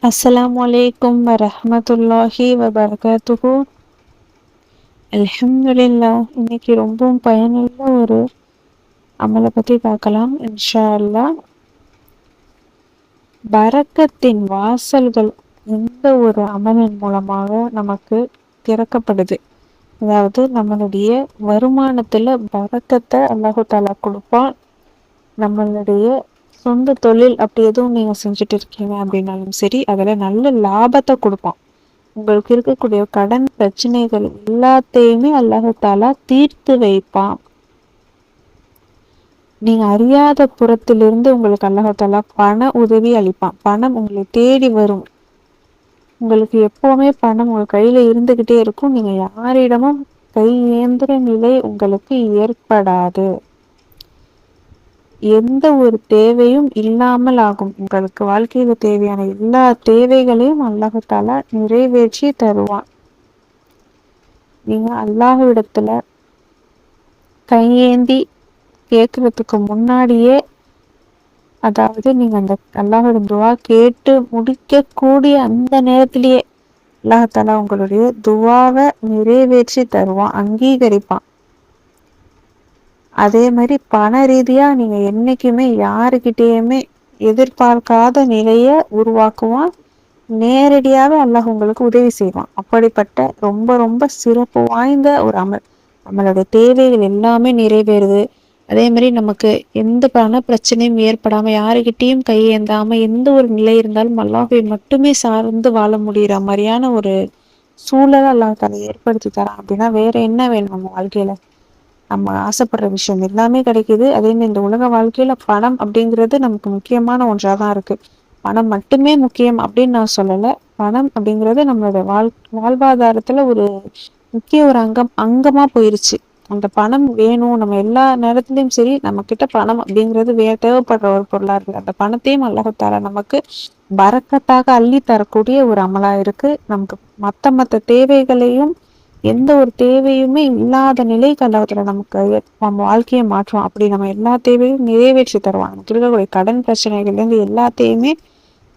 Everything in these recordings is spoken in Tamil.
அஸ்ஸலாமு அலைக்கும் வரஹ்மத்துல்லாஹி வபரகாத்துஹு. அல்ஹம்துலில்லாஹ். இன்னைக்கு ரொம்பவும் பயனுள்ள ஒரு அமலை பற்றி பார்க்கலாம் இன்ஷா அல்லாஹ். பரக்கத்தின் வாசல்கள் எந்த ஒரு அமலின் மூலமாக நமக்கு திறக்கப்படுது. அதாவது நம்மளுடைய வருமானத்துல பரக்கத்தை அல்லாஹு தாலா கொடுப்பான். நம்மளுடைய சொந்த தொழில் அப்படி எதுவும் நீங்க செஞ்சுட்டு இருக்கீங்க அப்படின்னாலும் சரி, அதுல நல்ல லாபத்தை கொடுப்பான். உங்களுக்கு இருக்கக்கூடிய கடன் பிரச்சனைகள் எல்லாத்தையுமே அல்லாஹு தாலா தீர்த்து வைப்பான். நீங்க அறியாத புறத்திலிருந்து உங்களுக்கு அல்லாஹு தாலா பண உதவி அளிப்பான். பணம் உங்களை தேடி வரும். உங்களுக்கு எப்பவுமே பணம் உங்க கையில இருந்துகிட்டே இருக்கும். நீங்க யாரிடமும் கை ஏந்துற நிலை உங்களுக்கு ஏற்படாது. எந்த ஒரு தேவையும் இல்லாமல் ஆகும். உங்களுக்கு வாழ்க்கையில தேவையான எல்லா தேவைகளையும் அல்லாஹு தாலா நிறைவேற்றி தருவான். நீங்க அல்லாஹ்விடத்துல கையேந்தி கேட்கறதுக்கு முன்னாடியே, அதாவது நீங்க அந்த அல்லாஹோட துவா கேட்டு முடிக்கக்கூடிய அந்த நேரத்திலேயே அல்லாஹாலா உங்களுடைய துவாவை நிறைவேற்றி தருவான், அங்கீகரிப்பான். அதே மாதிரி பண ரீதியா நீங்க என்னைக்குமே யாருக்கிட்டேயுமே எதிர்பார்க்காத நிலைய உருவாக்குவான். நேரடியாவே அல்லாஹ் உங்களுக்கு உதவி செய்வான். அப்படிப்பட்ட ரொம்ப ரொம்ப சிறப்பு வாய்ந்த ஒரு அமல். நம்மளோட தேவைகள் எல்லாமே நிறைவேறுது. அதே மாதிரி நமக்கு எந்த பண பிரச்சனையும் ஏற்படாம, யாருக்கிட்டையும் கையேந்தாம, எந்த ஒரு நிலை இருந்தாலும் அல்லாஹ்வை மட்டுமே சார்ந்து வாழ முடிகிற மாதிரியான ஒரு சூழலை அல்லாஹ் தலை ஏற்படுத்தி தரான். அப்படின்னா வேற என்ன வேணும்? நம்ம வாழ்க்கையில நம்ம ஆசைப்படுற விஷயம் எல்லாமே கிடைக்குது. அதே மாதிரி இந்த உலக வாழ்க்கையில பணம் அப்படிங்கிறது நமக்கு முக்கியமான ஒன்றாக தான் இருக்கு. பணம் மட்டுமே முக்கியம் அப்படின்னு நான் சொல்லலை. பணம் அப்படிங்கிறது நம்மளோட வாழ்வாதாரத்துல ஒரு முக்கிய ஒரு அங்கமா போயிருச்சு. அந்த பணம் வேணும், நம்ம எல்லா நேரத்துலயும் சரி நம்ம கிட்ட பணம் அப்படிங்கிறது தேவைப்படுற ஒரு பொருளா இருக்கு. அந்த பணத்தையும் அல்லாஹ் நமக்கு பரக்கத்தாக அள்ளி தரக்கூடிய ஒரு அமலா இருக்கு. நமக்கு மத்த தேவைகளையும், எந்த ஒரு தேவையுமே இல்லாத நிலைக்கு அல்லாஹ் நமக்கு நம்ம வாழ்க்கையை மாற்றுவோம். அப்படி நம்ம எல்லா தேவையும் நிறைவேற்றி தருவான். நமக்கு இருக்கக்கூடிய கடன் பிரச்சனைகள்ல இருந்து எல்லாத்தையுமே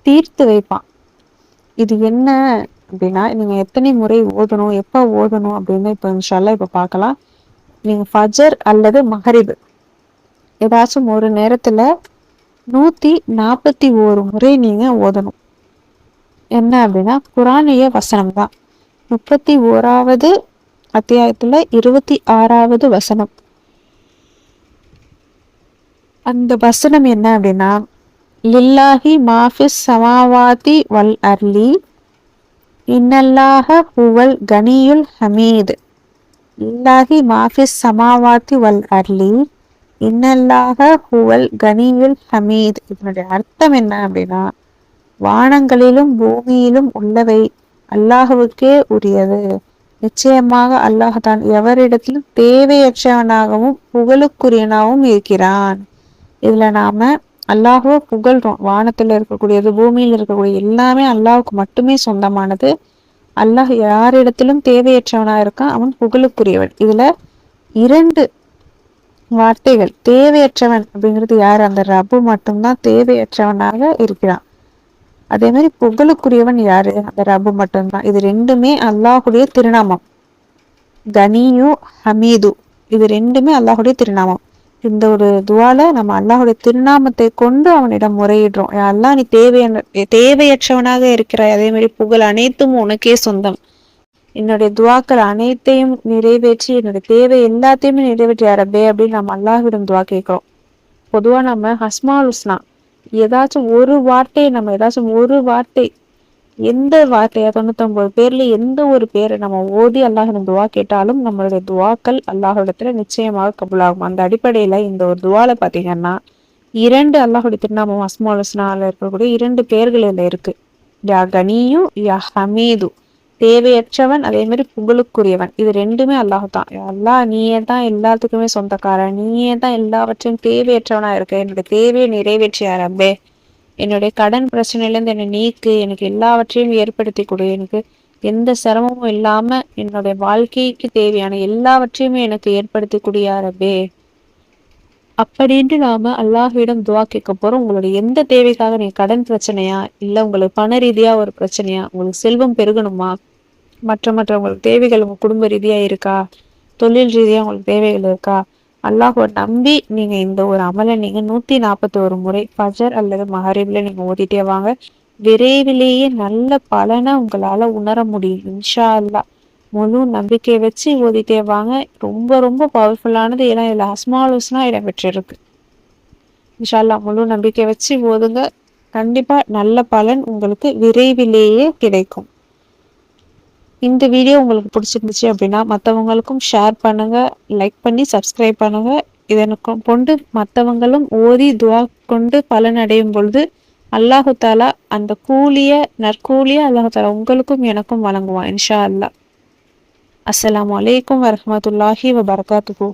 தீர்த்து வைப்பான். இது என்ன அப்படின்னா, நீங்க எத்தனை முறை ஓதணும், எப்ப ஓதணும் அப்படின்னு இப்ப இன்ஷா அல்லாஹ் இப்ப பார்க்கலாம். நீங்க ஃபஜர் அல்லது மகரிப் ஏதாச்சும் ஒரு நேரத்துல 141 முறை நீங்க ஓதணும். என்ன அப்படின்னா, குரானிய வசனம் தான். 31வது அத்தியாயத்துல 26வது வசனம். அந்த வசனம் என்ன அப்படின்னா, லில்லாஹி மாஃபிஸ் சமாவாதி வல் அர்லி இன்னல்லாஹ ஹுவல் கனியுல் ஹமீத். லில்லாஹி மாஃபிஸ் சமாவாதி வல் அர்லி இன்னல்லாஹ ஹுவல் கனியுல் ஹமீத். இதனுடைய அர்த்தம் என்ன அப்படின்னா, வானங்களிலும் பூமியிலும் உள்ளவை அல்லாஹுவுக்கே உரியது. நிச்சயமாக அல்லாஹ் தான் எவரிடத்திலும் தேவையற்றவனாகவும் புகழுக்குரியனாகவும் இருக்கிறான். இதுல நாம அல்லாஹுவை புகழ்றோம். வானத்துல இருக்கக்கூடியது, பூமியில் இருக்கக்கூடிய எல்லாமே அல்லாஹுக்கு மட்டுமே சொந்தமானது. அல்லாஹ் யாரிடத்திலும் தேவையற்றவனா இருக்கான், அவன் புகழுக்குரியவன். இதுல 2 வார்த்தைகள். தேவையற்றவன் அப்படிங்கிறது யாரு? அந்த ரப்பு மட்டும்தான் தேவையற்றவனாக இருக்கிறான். அதே மாதிரி புகழுக்குரியவன் யாரு? அந்த ரப்பு மட்டும்தான். இது ரெண்டுமே அல்லாஹுடைய திருநாமம். கனியு, ஹமீது, இது ரெண்டுமே அல்லாஹுடைய திருநாமம். இந்த ஒரு துவால நம்ம அல்லாஹுடைய திருநாமத்தை கொண்டு அவனிடம் முறையிடுறோம். அல்லாஹ் நீ தேவையற்றவனாக இருக்கிறாய், அதே மாதிரி புகழ் அனைத்தும் உனக்கே சொந்தம். என்னுடைய துவாக்கள் அனைத்தையும் நிறைவேற்றி, என்னுடைய தேவை எல்லாத்தையுமே நிறைவேற்றி அரபே அப்படின்னு நம்ம அல்லாஹ்விடம் துவா கேட்கிறோம். பொதுவா நம்ம அஸ்மாஉல் ஹுஸ்னா ஏதாச்சும் ஒரு வார்த்தை, எந்த வார்த்தையா 99 பேர்ல எந்த ஒரு பேரை நம்ம ஓதி அல்லாஹிடம் துவா கேட்டாலும் நம்மளுடைய துவாக்கள் அல்லாஹ்விடத்துல நிச்சயமாக கபூலாகும். அந்த அடிப்படையில இந்த ஒரு துவால பாத்தீங்கன்னா 2 அல்லாஹுடைய திருநாமம் அஸ்மாஉல் ஹுஸ்னால இருக்கக்கூடிய 2 பேர்கள் இதுல இருக்கு. யா கனியு, யா ஹமீது, தேவையற்றவன், அதே மாதிரி புகழுக்குரியவன். இது ரெண்டுமே அல்லாஹ் தான். அல்லாஹ் நீயே தான் எல்லாத்துக்குமே சொந்தக்காரன், நீயே தான் எல்லாவற்றையும் தேவையற்றவனா இருக்க. என்னுடைய தேவையை நிறைவேற்றிய ரப்பே, என்னுடைய கடன் பிரச்சனையிலேருந்து என்னை நீக்கு, எனக்கு எல்லாவற்றையும் ஏற்படுத்தி கொடு, எனக்கு எந்த சிரமமும் இல்லாம என்னுடைய வாழ்க்கைக்கு தேவையான எல்லாவற்றையுமே எனக்கு ஏற்படுத்தி கொடு யா ரப்பே அப்படின்ட்டு நாம அல்லாஹ்விடம் துவா கேட்க போறோம். உங்களுடைய எந்த தேவைக்காக, நீங்க கடன் பிரச்சனையா, இல்ல உங்களுக்கு பண ரீதியா ஒரு பிரச்சனையா, உங்களுக்கு செல்வம் பெருகணுமா, மற்ற உங்களுக்கு தேவைகள் உங்க குடும்ப ரீதியா இருக்கா, தொழில் ரீதியா உங்களுக்கு தேவைகள் இருக்கா, அல்லாஹ்வை நம்பி நீங்க இந்த ஒரு அமலை நீங்க 141 முறை ஃபஜர் அல்லது மகரிப்ல நீங்க ஓதிட்டே வாங்க. விரைவிலேயே நல்ல பலனை உங்களால உணர முடியும் இன்ஷா அல்லாஹ். முழு நம்பிக்கை வச்சு ஓதிட்டே வாங்க. ரொம்ப ரொம்ப பவர்ஃபுல்லானது. ஏன்னா இதுல அஸ்மால் ஹுஸ்னா இடம்பெற்றிருக்கு. இன்ஷா அல்லாஹ் முழு நம்பிக்கை வச்சு ஓதுங்க. கண்டிப்பா நல்ல பலன் உங்களுக்கு விரைவிலேயே கிடைக்கும். இந்த வீடியோ உங்களுக்கு பிடிச்சிருந்துச்சு அப்படின்னா மற்றவங்களுக்கும் ஷேர் பண்ணுங்க, லைக் பண்ணி சப்ஸ்கிரைப் பண்ணுங்க. இதனுக்கு கொண்டு மற்றவங்களும் ஓதி துவா கொண்டு பலன் அடையும் பொழுது அல்லாஹு தாலா அந்த நற்கூலிய அல்லாஹு தாலா உங்களுக்கும் எனக்கும் வழங்குவான் இன்ஷா அல்லாஹ். அஸ்ஸலாமு அலைக்கும் வரஹ்மத்துல்லாஹி வபரகாத்துஹு.